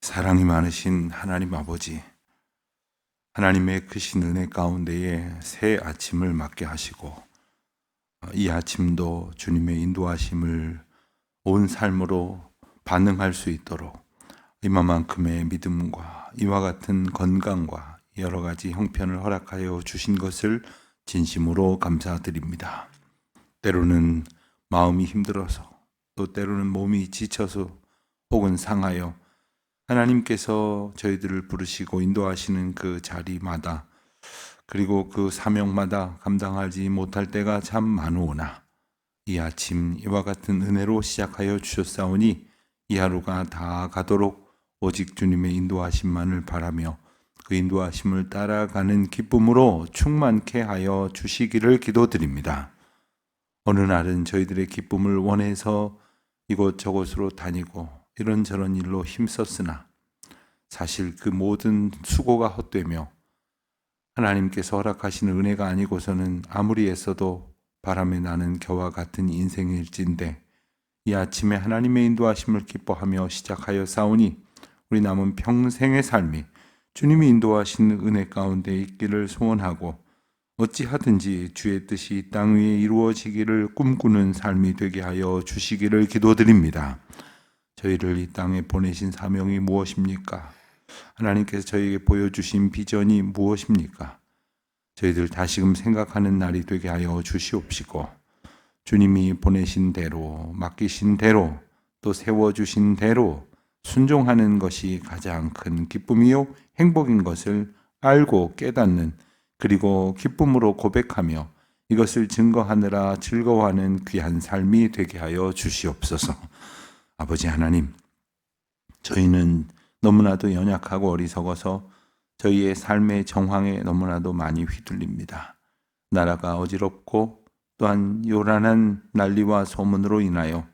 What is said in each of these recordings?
사랑이 많으신 하나님 아버지, 하나님의 크신 은혜 가운데에 새 아침을 맞게 하시고 이 아침도 주님의 인도하심을 온 삶으로 반응할 수 있도록 이만큼의 믿음과 이와 같은 건강과 여러 가지 형편을 허락하여 주신 것을 진심으로 감사드립니다. 때로는 마음이 힘들어서 또 때로는 몸이 지쳐서 혹은 상하여 하나님께서 저희들을 부르시고 인도하시는 그 자리마다 그리고 그 사명마다 감당하지 못할 때가 참 많으오나 이 아침 이와 같은 은혜로 시작하여 주셨사오니 이 하루가 다 가도록 오직 주님의 인도하심만을 바라며 그 인도하심을 따라가는 기쁨으로 충만케 하여 주시기를 기도드립니다. 어느 날은 저희들의 기쁨을 원해서 이곳저곳으로 다니고 이런저런 일로 힘썼으나 사실 그 모든 수고가 헛되며 하나님께서 허락하시는 은혜가 아니고서는 아무리 애써도 바람에 나는 겨와 같은 인생일진데 이 아침에 하나님의 인도하심을 기뻐하며 시작하여 싸우니 우리 남은 평생의 삶이 주님이 인도하시는 은혜 가운데 있기를 소원하고 어찌하든지 주의 뜻이 이 땅 위에 이루어지기를 꿈꾸는 삶이 되게 하여 주시기를 기도드립니다. 저희를 이 땅에 보내신 사명이 무엇입니까? 하나님께서 저희에게 보여주신 비전이 무엇입니까? 저희들 다시금 생각하는 날이 되게 하여 주시옵시고 주님이 보내신 대로 맡기신 대로 또 세워주신 대로 순종하는 것이 가장 큰 기쁨이요 행복인 것을 알고 깨닫는 그리고 기쁨으로 고백하며 이것을 증거하느라 즐거워하는 귀한 삶이 되게 하여 주시옵소서. 아버지 하나님, 저희는 너무나도 연약하고 어리석어서 저희의 삶의 정황에 너무나도 많이 휘둘립니다. 나라가 어지럽고 또한 요란한 난리와 소문으로 인하여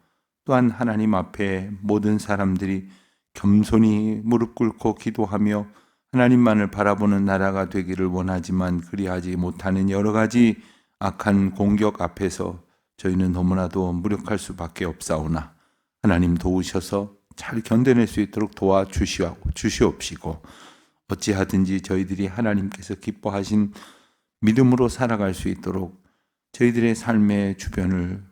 또한 하나님 앞에 모든 사람들이 겸손히 무릎 꿇고 기도하며 하나님만을 바라보는 나라가 되기를 원하지만 그리하지 못하는 여러 가지 악한 공격 앞에서 저희는 너무나도 무력할 수밖에 없사오나 하나님 도우셔서 잘 견뎌낼 수 있도록 도와주시옵시고 어찌하든지 저희들이 하나님께서 기뻐하신 믿음으로 살아갈 수 있도록 저희들의 삶의 주변을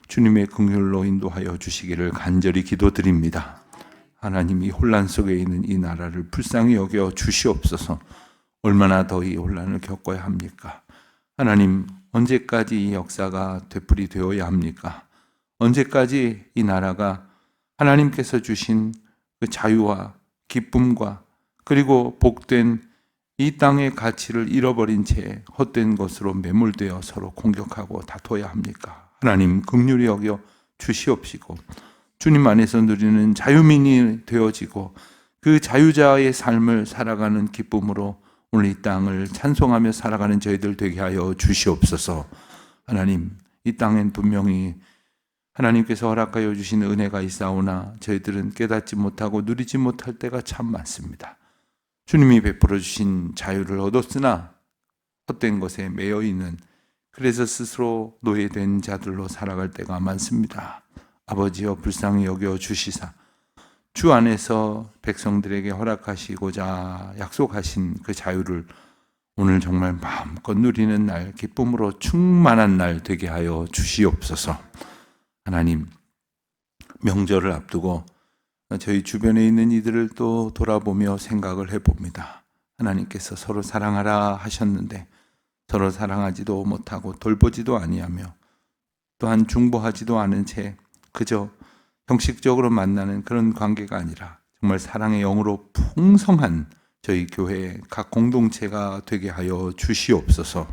주님의 긍휼로 인도하여 주시기를 간절히 기도드립니다. 하나님이 혼란 속에 있는 이 나라를 불쌍히 여겨 주시옵소서. 얼마나 더 이 혼란을 겪어야 합니까? 하나님, 언제까지 이 역사가 되풀이되어야 합니까? 언제까지 이 나라가 하나님께서 주신 그 자유와 기쁨과 그리고 복된 이 땅의 가치를 잃어버린 채 헛된 것으로 매몰되어 서로 공격하고 다퉈야 합니까? 하나님 긍휼히 여겨 주시옵시고 주님 안에서 누리는 자유민이 되어지고 그 자유자의 삶을 살아가는 기쁨으로 오늘 이 땅을 찬송하며 살아가는 저희들 되게 하여 주시옵소서. 하나님, 이 땅엔 분명히 하나님께서 허락하여 주신 은혜가 있사오나 저희들은 깨닫지 못하고 누리지 못할 때가 참 많습니다. 주님이 베풀어 주신 자유를 얻었으나 헛된 것에 매여 있는 그래서 스스로 노예된 자들로 살아갈 때가 많습니다. 아버지여 불쌍히 여겨 주시사 주 안에서 백성들에게 허락하시고자 약속하신 그 자유를 오늘 정말 마음껏 누리는 날, 기쁨으로 충만한 날 되게 하여 주시옵소서. 하나님, 명절을 앞두고 저희 주변에 있는 이들을 또 돌아보며 생각을 해봅니다. 하나님께서 서로 사랑하라 하셨는데 서로 사랑하지도 못하고 돌보지도 아니하며 또한 중보하지도 않은 채 그저 형식적으로 만나는 그런 관계가 아니라 정말 사랑의 영으로 풍성한 저희 교회 각 공동체가 되게 하여 주시옵소서.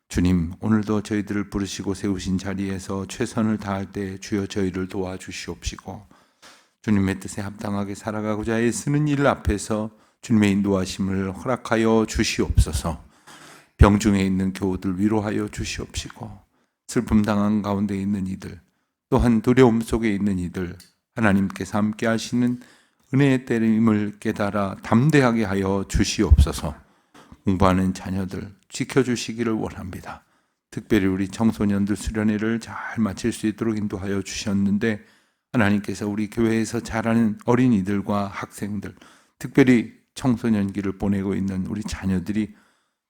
주님, 오늘도 저희들을 부르시고 세우신 자리에서 최선을 다할 때 주여 저희를 도와주시옵시고 주님의 뜻에 합당하게 살아가고자 애쓰는 일 앞에서 주님의 인도하심을 허락하여 주시옵소서. 병중에 있는 교우들 위로하여 주시옵시고 슬픔 당한 가운데 있는 이들 또한 두려움 속에 있는 이들 하나님께서 함께 하시는 은혜의 때림을 깨달아 담대하게 하여 주시옵소서. 공부하는 자녀들 지켜주시기를 원합니다. 특별히 우리 청소년들 수련회를 잘 마칠 수 있도록 인도하여 주셨는데 하나님께서 우리 교회에서 자라는 어린이들과 학생들, 특별히 청소년기를 보내고 있는 우리 자녀들이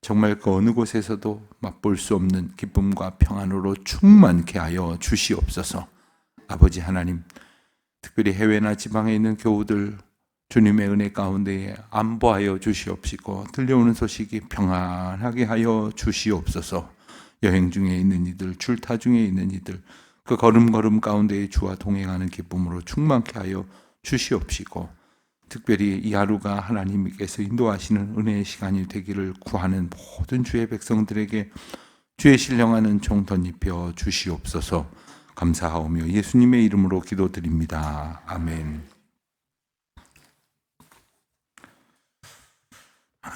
정말 그 어느 곳에서도 맛볼 수 없는 기쁨과 평안으로 충만케 하여 주시옵소서. 아버지 하나님, 특별히 해외나 지방에 있는 교우들 주님의 은혜 가운데에 안보하여 주시옵시고 들려오는 소식이 평안하게 하여 주시옵소서. 여행 중에 있는 이들, 출타 중에 있는 이들, 그 걸음걸음 가운데에 주와 동행하는 기쁨으로 충만케 하여 주시옵시고, 특별히 이 하루가 하나님께서 인도하시는 은혜의 시간이 되기를 구하는 모든 주의 백성들에게 주의 신령한 종 덧입혀 주시옵소서. 감사하오며 예수님의 이름으로 기도드립니다. 아멘.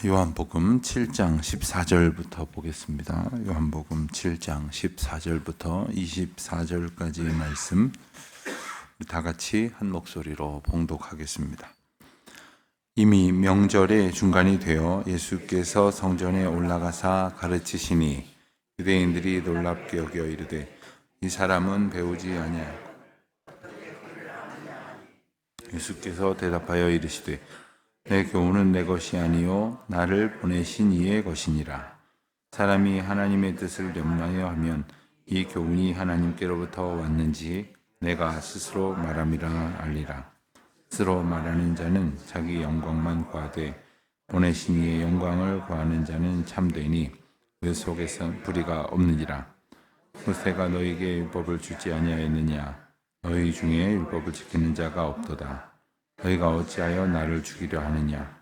요한복음 7장 14절부터 보겠습니다. 요한복음 7장 14절부터 24절까지의 말씀 다 같이 한 목소리로 봉독하겠습니다. 이미 명절의 중간이 되어 예수께서 성전에 올라가사 가르치시니 유대인들이 놀랍게 여겨 이르되 이 사람은 배우지 아니하고 예수께서 대답하여 이르시되 내 교훈은 내 것이 아니요 나를 보내신 이의 것이니라. 사람이 하나님의 뜻을 염라하여 하면 이 교훈이 하나님께로부터 왔는지 내가 스스로 말함이라 알리라. 스스로 말하는 자는 자기 영광만 구하되 보내신 이의 영광을 구하는 자는 참되니 그 속에선 불의가 없느니라. 모세가 너희에게 율법을 주지 아니하였느냐? 너희 중에 율법을 지키는 자가 없도다. 너희가 어찌하여 나를 죽이려 하느냐?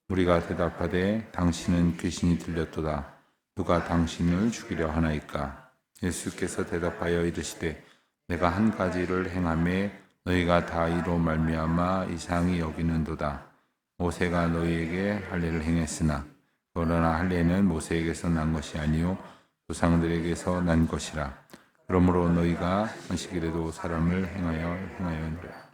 우리가 대답하되 당신은 귀신이 들렸도다. 누가 당신을 죽이려 하나이까? 예수께서 대답하여 이르시되 내가 한 가지를 행하매 너희가 다 이로 말미암아 이상히 여기는도다. 모세가 너희에게 할례를 행했으나 그러나 할례는 모세에게서 난 것이 아니요 조상들에게서 난 것이라. 그러므로 너희가 안식일에도 사람을 행하여니라.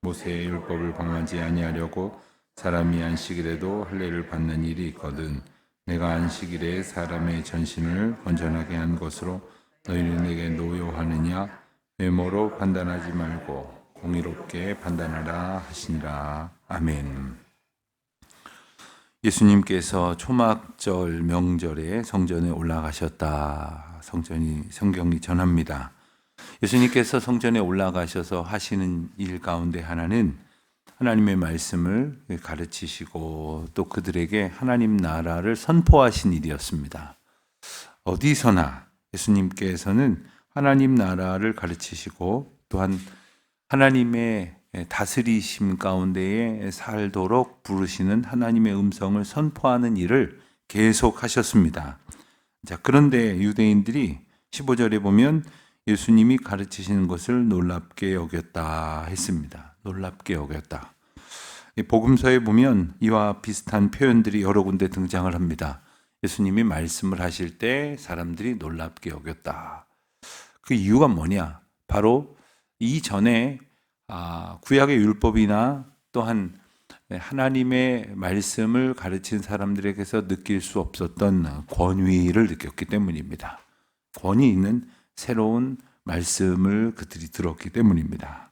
모세의 율법을 방하지 아니하려고 사람이 안식일에도 할례를 받는 일이 있거든 내가 안식일에 사람의 전신을 건전하게 한 것으로 너희는 내게 노여하느냐? 외모로 판단하지 말고 공의롭게 판단하라 하시니라. 아멘. 예수님께서 초막절 명절에 성전에 올라가셨다. 성경이 전합니다. 예수님께서 성전에 올라가셔서 하시는 일 가운데 하나는 하나님의 말씀을 가르치시고 또 그들에게 하나님 나라를 선포하신 일이었습니다. 어디서나 예수님께서는 하나님 나라를 가르치시고 또한 하나님의 다스리심 가운데에 살도록 부르시는 하나님의 음성을 선포하는 일을 계속 하셨습니다. 자, 그런데 유대인들이 15절에 보면 예수님이 가르치시는 것을 놀랍게 여겼다 했습니다. 놀랍게 여겼다. 복음서에 보면 이와 비슷한 표현들이 여러 군데 등장을 합니다. 예수님이 말씀을 하실 때 사람들이 놀랍게 여겼다. 그 이유가 뭐냐? 바로 이전에 구약의 율법이나 또한 하나님의 말씀을 가르친 사람들에게서 느낄 수 없었던 권위를 느꼈기 때문입니다. 권위 있는 새로운 말씀을 그들이 들었기 때문입니다.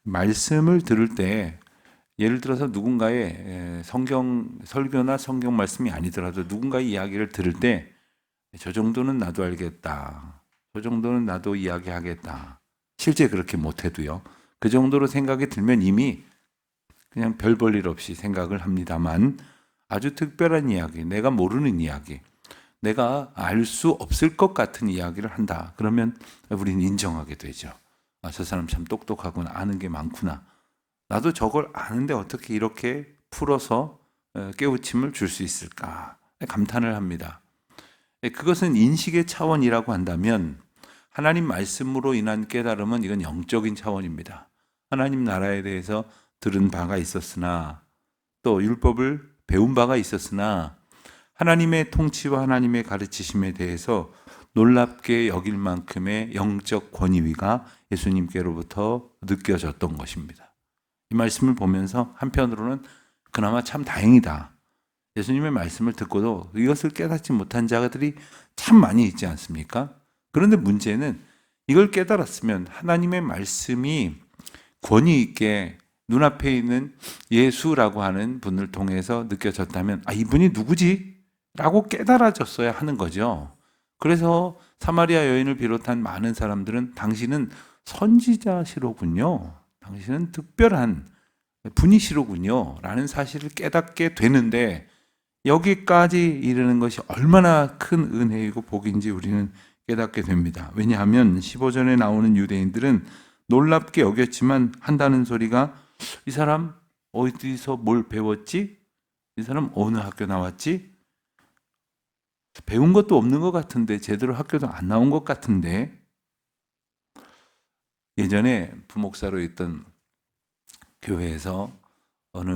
말씀을 들을 때 예를 들어서 누군가의 성경 설교나 성경 말씀이 아니더라도 누군가의 이야기를 들을 때 저 정도는 나도 알겠다. 저 정도는 나도 이야기하겠다. 실제 그렇게 못해도요. 그 정도로 생각이 들면 이미 그냥 별 볼 일 없이 생각을 합니다만 아주 특별한 이야기, 내가 모르는 이야기, 내가 알 수 없을 것 같은 이야기를 한다. 그러면 우리는 인정하게 되죠. 저 사람 참 똑똑하구나. 아는 게 많구나. 나도 저걸 아는데 어떻게 이렇게 풀어서 깨우침을 줄 수 있을까? 감탄을 합니다. 그것은 인식의 차원이라고 한다면 하나님 말씀으로 인한 깨달음은 이건 영적인 차원입니다. 하나님 나라에 대해서 들은 바가 있었으나 또 율법을 배운 바가 있었으나 하나님의 통치와 하나님의 가르치심에 대해서 놀랍게 여길 만큼의 영적 권위가 예수님께로부터 느껴졌던 것입니다. 이 말씀을 보면서 한편으로는 그나마 참 다행이다. 예수님의 말씀을 듣고도 이것을 깨닫지 못한 자들이 참 많이 있지 않습니까? 그런데 문제는 이걸 깨달았으면 하나님의 말씀이 권위 있게 눈앞에 있는 예수라고 하는 분을 통해서 느껴졌다면 이분이 누구지? 라고 깨달아졌어야 하는 거죠. 그래서 사마리아 여인을 비롯한 많은 사람들은 당신은 선지자시로군요. 당신은 특별한 분이시로군요. 라는 사실을 깨닫게 되는데 여기까지 이르는 것이 얼마나 큰 은혜이고 복인지 우리는 깨닫게 됩니다. 왜냐하면 15절에 나오는 유대인들은 놀랍게 여겼지만 한다는 소리가 이 사람 어디서 뭘 배웠지? 이 사람 어느 학교 나왔지? 배운 것도 없는 것 같은데 제대로 학교도 안 나온 것 같은데 예전에 부목사로 있던 교회에서 어느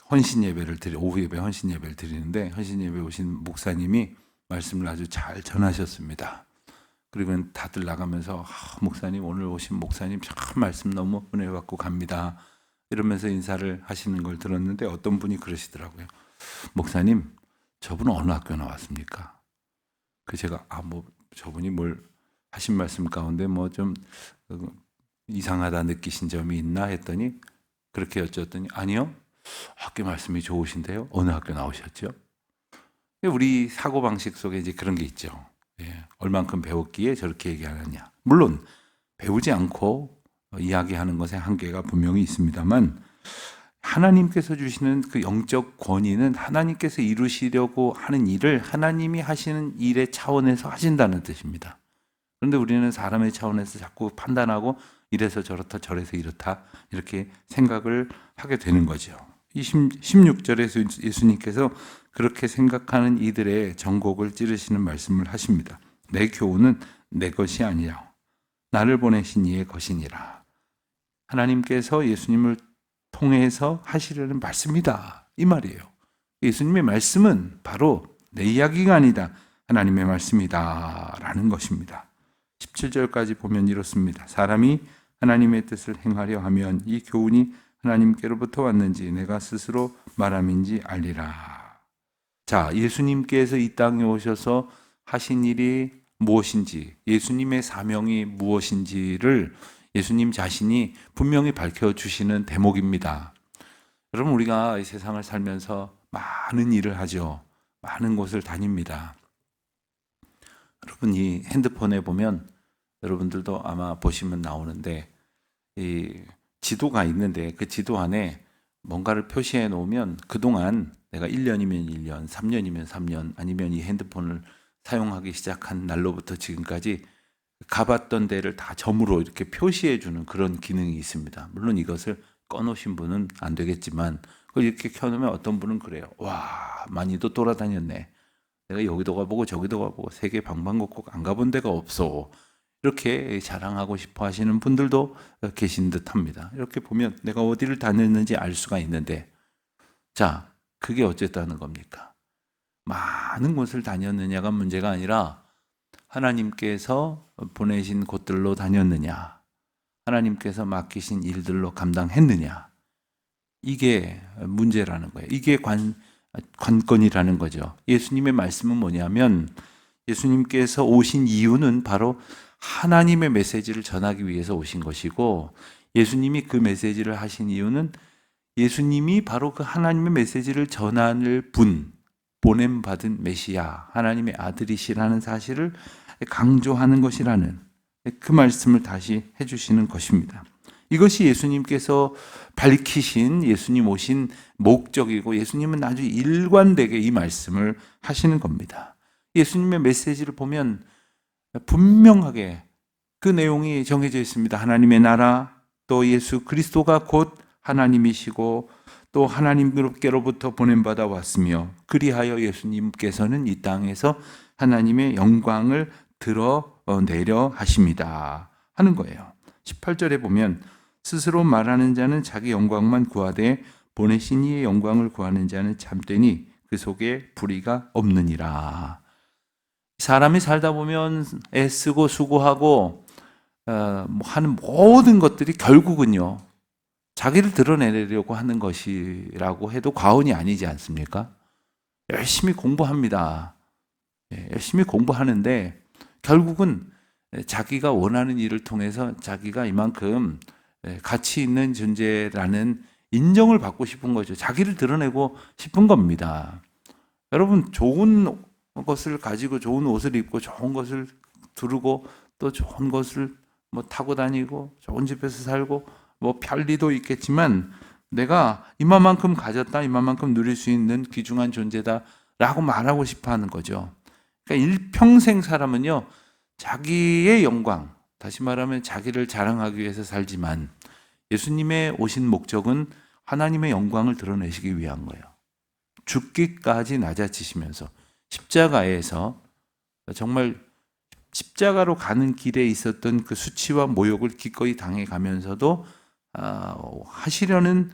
헌신 예배를 오후 예배 헌신 예배를 드리는데 헌신 예배 오신 목사님이 말씀을 아주 잘 전하셨습니다. 그리고 다들 나가면서 목사님 오늘 오신 목사님 참 말씀 너무 은혜 받고 갑니다. 이러면서 인사를 하시는 걸 들었는데 어떤 분이 그러시더라고요. 목사님 저분은 어느 학교 나왔습니까? 그 제가 저분이 뭘 하신 말씀 가운데 뭐 좀 이상하다 느끼신 점이 있나 했더니 그렇게 여쭈었더니 아니요. 학교 말씀이 좋으신데요. 어느 학교 나오셨죠? 우리 사고방식 속에 이제 그런 게 있죠. 얼만큼 배웠기에 저렇게 얘기하느냐. 물론 배우지 않고 이야기하는 것에 한계가 분명히 있습니다만 하나님께서 주시는 그 영적 권위는 하나님께서 이루시려고 하는 일을 하나님이 하시는 일의 차원에서 하신다는 뜻입니다. 그런데 우리는 사람의 차원에서 자꾸 판단하고 이래서 저렇다 저래서 이렇다 이렇게 생각을 하게 되는 거죠. 이 16절에서 예수님께서 그렇게 생각하는 이들의 정곡을 찌르시는 말씀을 하십니다. 내 교훈은 내 것이 아니라 나를 보내신 이의 것이니라. 하나님께서 예수님을 통해서 하시려는 말씀이다. 이 말이에요. 예수님의 말씀은 바로 내 이야기가 아니다. 하나님의 말씀이다. 라는 것입니다. 17절까지 보면 이렇습니다. 사람이 하나님의 뜻을 행하려 하면 이 교훈이 하나님께로부터 왔는지 내가 스스로 말함인지 알리라. 자, 예수님께서 이 땅에 오셔서 하신 일이 무엇인지, 예수님의 사명이 무엇인지를 예수님 자신이 분명히 밝혀주시는 대목입니다. 여러분, 우리가 이 세상을 살면서 많은 일을 하죠. 많은 곳을 다닙니다. 여러분, 이 핸드폰에 보면 여러분들도 아마 보시면 나오는데 이 지도가 있는데 그 지도 안에 뭔가를 표시해 놓으면 그동안 내가 1년이면 1년, 3년이면 3년 아니면 이 핸드폰을 사용하기 시작한 날로부터 지금까지 가봤던 데를 다 점으로 이렇게 표시해 주는 그런 기능이 있습니다. 물론 이것을 꺼놓으신 분은 안 되겠지만 그걸 이렇게 켜놓으면 어떤 분은 그래요. 와, 많이도 돌아다녔네. 내가 여기도 가보고 저기도 가보고 세계 방방곡곡 안 가본 데가 없어. 이렇게 자랑하고 싶어 하시는 분들도 계신 듯 합니다. 이렇게 보면 내가 어디를 다녔는지 알 수가 있는데 자, 그게 어쨌다는 겁니까? 많은 곳을 다녔느냐가 문제가 아니라 하나님께서 보내신 곳들로 다녔느냐, 하나님께서 맡기신 일들로 감당했느냐, 이게 문제라는 거예요. 이게 관건이라는 거죠. 예수님의 말씀은 뭐냐면 예수님께서 오신 이유는 바로 하나님의 메시지를 전하기 위해서 오신 것이고 예수님이 그 메시지를 하신 이유는 예수님이 바로 그 하나님의 메시지를 전할 분, 보냄받은 메시아, 하나님의 아들이시라는 사실을 강조하는 것이라는 그 말씀을 다시 해주시는 것입니다. 이것이 예수님께서 밝히신 예수님 오신 목적이고 예수님은 아주 일관되게 이 말씀을 하시는 겁니다. 예수님의 메시지를 보면 분명하게 그 내용이 정해져 있습니다. 하나님의 나라, 또 예수 그리스도가 곧 하나님이시고 또 하나님께로부터 보냄받아 왔으며 그리하여 예수님께서는 이 땅에서 하나님의 영광을 드러내려 하십니다 하는 거예요. 18절에 보면 스스로 말하는 자는 자기 영광만 구하되 보내신 이의 영광을 구하는 자는 참되니 그 속에 불의가 없느니라. 사람이 살다 보면 애쓰고 수고하고 하는 모든 것들이 결국은요 자기를 드러내려고 하는 것이라고 해도 과언이 아니지 않습니까? 열심히 공부합니다. 열심히 공부하는데 결국은 자기가 원하는 일을 통해서 자기가 이만큼 가치 있는 존재라는 인정을 받고 싶은 거죠. 자기를 드러내고 싶은 겁니다. 여러분, 좋은 것을 가지고 좋은 옷을 입고 좋은 것을 두르고 또 좋은 것을 뭐 타고 다니고 좋은 집에서 살고 뭐 편리도 있겠지만 내가 이만큼 가졌다, 이만큼 누릴 수 있는 귀중한 존재다라고 말하고 싶어 하는 거죠. 그러니까 일평생 사람은요, 자기의 영광, 다시 말하면 자기를 자랑하기 위해서 살지만 예수님의 오신 목적은 하나님의 영광을 드러내시기 위한 거예요. 죽기까지 낮아지시면서 십자가에서 정말 십자가로 가는 길에 있었던 그 수치와 모욕을 기꺼이 당해가면서도 하시려는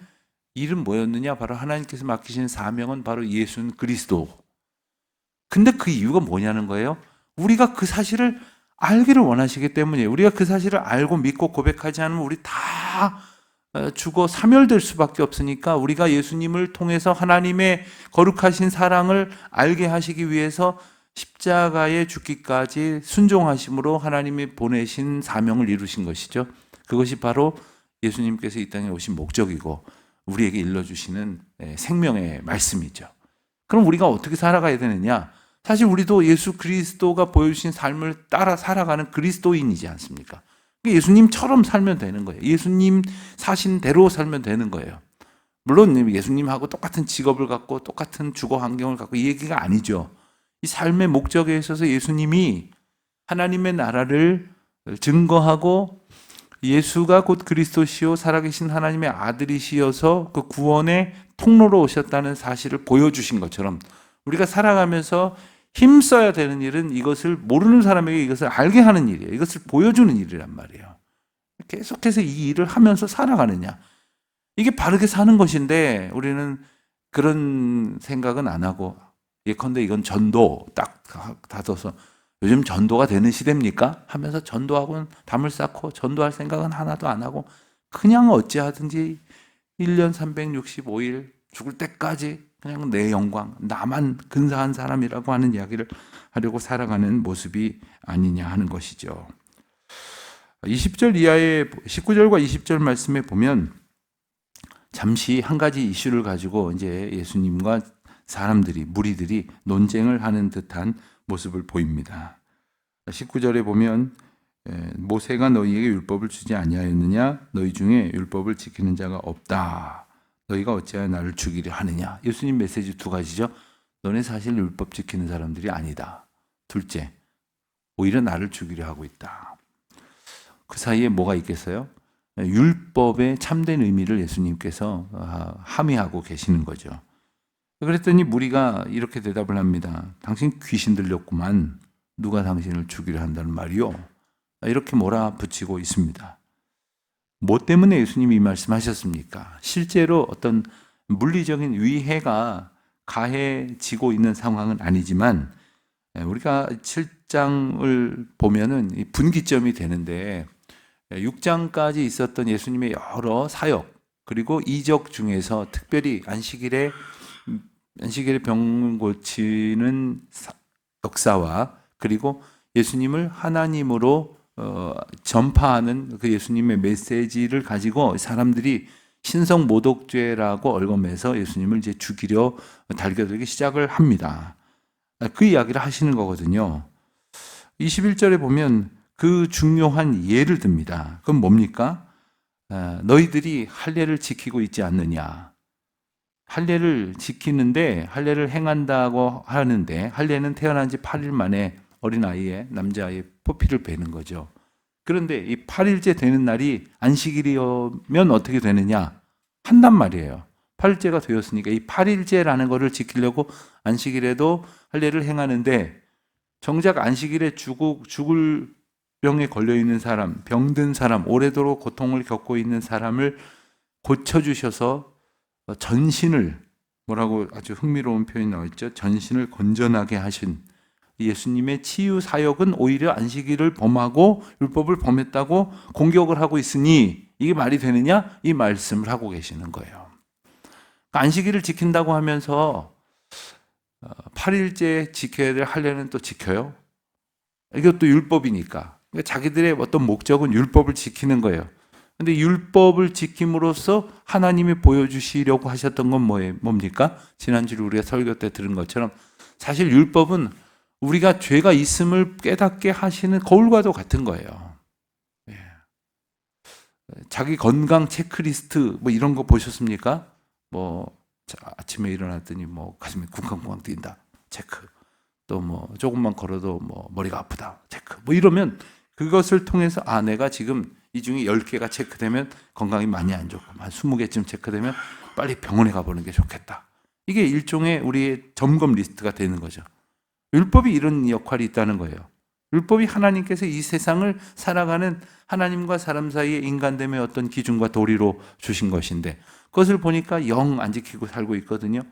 일은 뭐였느냐? 바로 하나님께서 맡기신 사명은 바로 예수 그리스도. 근데 그 이유가 뭐냐는 거예요. 우리가 그 사실을 알기를 원하시기 때문이에요. 우리가 그 사실을 알고 믿고 고백하지 않으면 우리 다 죽어 사멸될 수밖에 없으니까 우리가 예수님을 통해서 하나님의 거룩하신 사랑을 알게 하시기 위해서 십자가에 죽기까지 순종하심으로 하나님이 보내신 사명을 이루신 것이죠. 그것이 바로 예수님께서 이 땅에 오신 목적이고 우리에게 일러주시는 생명의 말씀이죠. 그럼 우리가 어떻게 살아가야 되느냐? 사실 우리도 예수 그리스도가 보여주신 삶을 따라 살아가는 그리스도인이지 않습니까? 예수님처럼 살면 되는 거예요. 예수님 사신 대로 살면 되는 거예요. 물론 예수님하고 똑같은 직업을 갖고 똑같은 주거 환경을 갖고 이 얘기가 아니죠. 이 삶의 목적에 있어서 예수님이 하나님의 나라를 증거하고 예수가 곧 그리스도시요 살아계신 하나님의 아들이시여서 그 구원의 통로로 오셨다는 사실을 보여주신 것처럼 우리가 살아가면서 힘써야 되는 일은 이것을 모르는 사람에게 이것을 알게 하는 일이에요. 이것을 보여주는 일이란 말이에요. 계속해서 이 일을 하면서 살아가느냐. 이게 바르게 사는 것인데 우리는 그런 생각은 안 하고 예컨대 이건 전도 딱 닫아서 요즘 전도가 되는 시대입니까? 하면서 전도하고는 담을 쌓고 전도할 생각은 하나도 안 하고 그냥 어찌하든지 1년 365일 죽을 때까지 그냥 내 영광, 나만 근사한 사람이라고 하는 이야기를 하려고 살아가는 모습이 아니냐 하는 것이죠. 20절 이하의 19절과 20절 말씀에 보면 잠시 한 가지 이슈를 가지고 이제 예수님과 사람들이, 무리들이 논쟁을 하는 듯한 모습을 보입니다. 19절에 보면 모세가 너희에게 율법을 주지 아니하였느냐? 너희 중에 율법을 지키는 자가 없다. 너희가 어찌하여 나를 죽이려 하느냐? 예수님 메시지 두 가지죠. 너네 사실 율법 지키는 사람들이 아니다. 둘째, 오히려 나를 죽이려 하고 있다. 그 사이에 뭐가 있겠어요? 율법의 참된 의미를 예수님께서 함의하고 계시는 거죠. 그랬더니 무리가 이렇게 대답을 합니다. 당신 귀신 들렸구만. 누가 당신을 죽이려 한다는 말이요? 이렇게 몰아붙이고 있습니다. 뭐 때문에 예수님이 이 말씀하셨습니까? 실제로 어떤 물리적인 위해가 가해지고 있는 상황은 아니지만 우리가 7장을 보면은 분기점이 되는데 6장까지 있었던 예수님의 여러 사역 그리고 이적 중에서 특별히 안식일에 병을 고치는 역사와 그리고 예수님을 하나님으로 전파하는 그 예수님의 메시지를 가지고 사람들이 신성 모독죄라고 얼검해서 예수님을 이제 죽이려 달겨들기 시작을 합니다. 그 이야기를 하시는 거거든요. 21절에 보면 그 중요한 예를 듭니다. 그건 뭡니까? 너희들이 할례를 지키고 있지 않느냐. 할례를 지키는데 할례를 행한다고 하는데 할례는 태어난 지 8일 만에 어린아이의 남자아이의 포피를 베는 거죠. 그런데 이 8일째 되는 날이 안식일이면 어떻게 되느냐? 한단 말이에요. 8일째가 되었으니까 이 8일째라는 것을 지키려고 안식일에도 할례를 행하는데 정작 안식일에 죽을 병에 걸려 있는 사람, 병든 사람, 오래도록 고통을 겪고 있는 사람을 고쳐주셔서 전신을 뭐라고 아주 흥미로운 표현이 나와있죠. 전신을 건전하게 하신 예수님의 치유 사역은 오히려 안식일을 범하고 율법을 범했다고 공격을 하고 있으니 이게 말이 되느냐? 이 말씀을 하고 계시는 거예요. 안식일을 지킨다고 하면서 8일째 지켜야 될 할례는 또 지켜요? 이것도 율법이니까. 그러니까 자기들의 어떤 목적은 율법을 지키는 거예요. 근데 율법을 지킴으로써 하나님이 보여주시려고 하셨던 건 뭡니까? 지난주에 우리가 설교 때 들은 것처럼 사실 율법은 우리가 죄가 있음을 깨닫게 하시는 거울과도 같은 거예요. 예. 자기 건강 체크리스트 뭐 이런 거 보셨습니까? 뭐 아침에 일어났더니 뭐 가슴이 쿵쾅쿵쾅 뛴다. 체크. 또 뭐 조금만 걸어도 뭐 머리가 아프다. 체크. 뭐 이러면 그것을 통해서 내가 지금 이 중에 10개가 체크되면 건강이 많이 안 좋고 한 20개쯤 체크되면 빨리 병원에 가보는 게 좋겠다. 이게 일종의 우리의 점검 리스트가 되는 거죠. 율법이 이런 역할이 있다는 거예요. 율법이 하나님께서 이 세상을 살아가는 하나님과 사람 사이의 인간됨의 어떤 기준과 도리로 주신 것인데 그것을 보니까 영 안 지키고 살고 있거든요.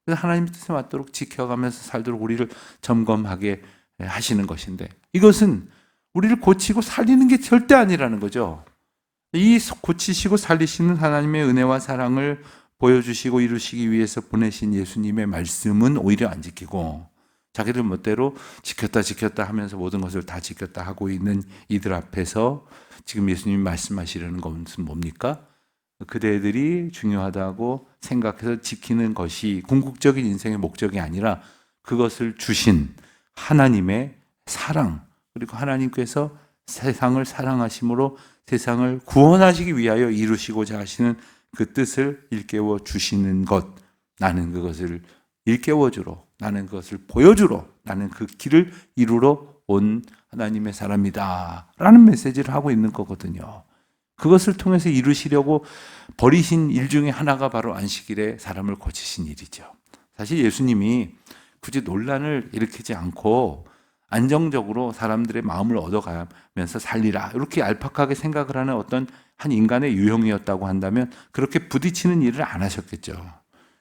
그래서 하나님 뜻에 맞도록 지켜가면서 살도록 우리를 점검하게 하시는 것인데 이것은 우리를 고치고 살리는 게 절대 아니라는 거죠. 이 고치시고 살리시는 하나님의 은혜와 사랑을 보여주시고 이루시기 위해서 보내신 예수님의 말씀은 오히려 안 지키고 자기들 멋대로 지켰다 하면서 모든 것을 다 지켰다 하고 있는 이들 앞에서 지금 예수님이 말씀하시려는 것은 뭡니까? 그대들이 중요하다고 생각해서 지키는 것이 궁극적인 인생의 목적이 아니라 그것을 주신 하나님의 사랑, 그리고 하나님께서 세상을 사랑하심으로 세상을 구원하시기 위하여 이루시고자 하시는 그 뜻을 일깨워 주시는 것, 나는 그것을 일깨워주러, 나는 그것을 보여주러, 나는 그 길을 이루러 온 하나님의 사람이다 라는 메시지를 하고 있는 거거든요. 그것을 통해서 이루시려고 버리신 일 중에 하나가 바로 안식일에 사람을 고치신 일이죠. 사실 예수님이 굳이 논란을 일으키지 않고 안정적으로 사람들의 마음을 얻어가면서 살리라 이렇게 얄팍하게 생각을 하는 어떤 한 인간의 유형이었다고 한다면 그렇게 부딪히는 일을 안 하셨겠죠.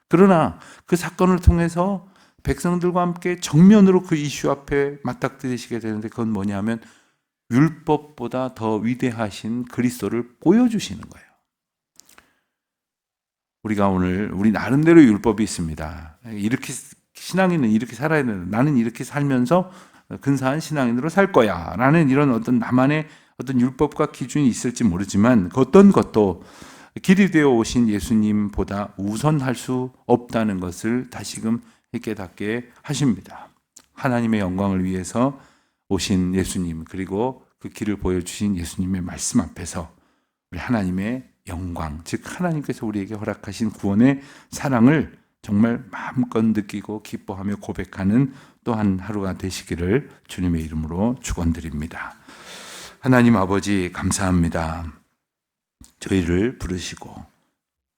그러나 그 사건을 통해서 백성들과 함께 정면으로 그 이슈 앞에 맞닥뜨리시게 되는데 그건 뭐냐면 율법보다 더 위대하신 그리스도를 보여주시는 거예요. 우리가 오늘 우리 나름대로 율법이 있습니다. 이렇게 신앙인은 이렇게 살아야 된다. 나는 이렇게 살면서 근사한 신앙인으로 살 거야 라는 이런 어떤 나만의 어떤 율법과 기준이 있을지 모르지만 그 어떤 것도 길이 되어 오신 예수님보다 우선할 수 없다는 것을 다시금 깨닫게 하십니다. 하나님의 영광을 위해서 오신 예수님 그리고 그 길을 보여주신 예수님의 말씀 앞에서 우리 하나님의 영광, 즉 하나님께서 우리에게 허락하신 구원의 사랑을 정말 마음껏 느끼고 기뻐하며 고백하는 또한 하루가 되시기를 주님의 이름으로 축원드립니다. 하나님 아버지 감사합니다. 저희를 부르시고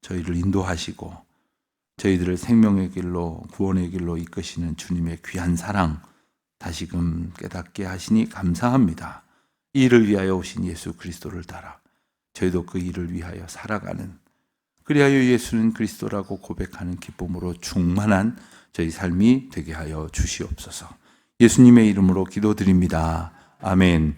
저희를 인도하시고 저희들을 생명의 길로 구원의 길로 이끄시는 주님의 귀한 사랑 다시금 깨닫게 하시니 감사합니다. 이 일을 위하여 오신 예수 그리스도를 따라 저희도 그 일을 위하여 살아가는 그리하여 예수는 그리스도라고 고백하는 기쁨으로 충만한 저희 삶이 되게 하여 주시옵소서. 예수님의 이름으로 기도드립니다. 아멘.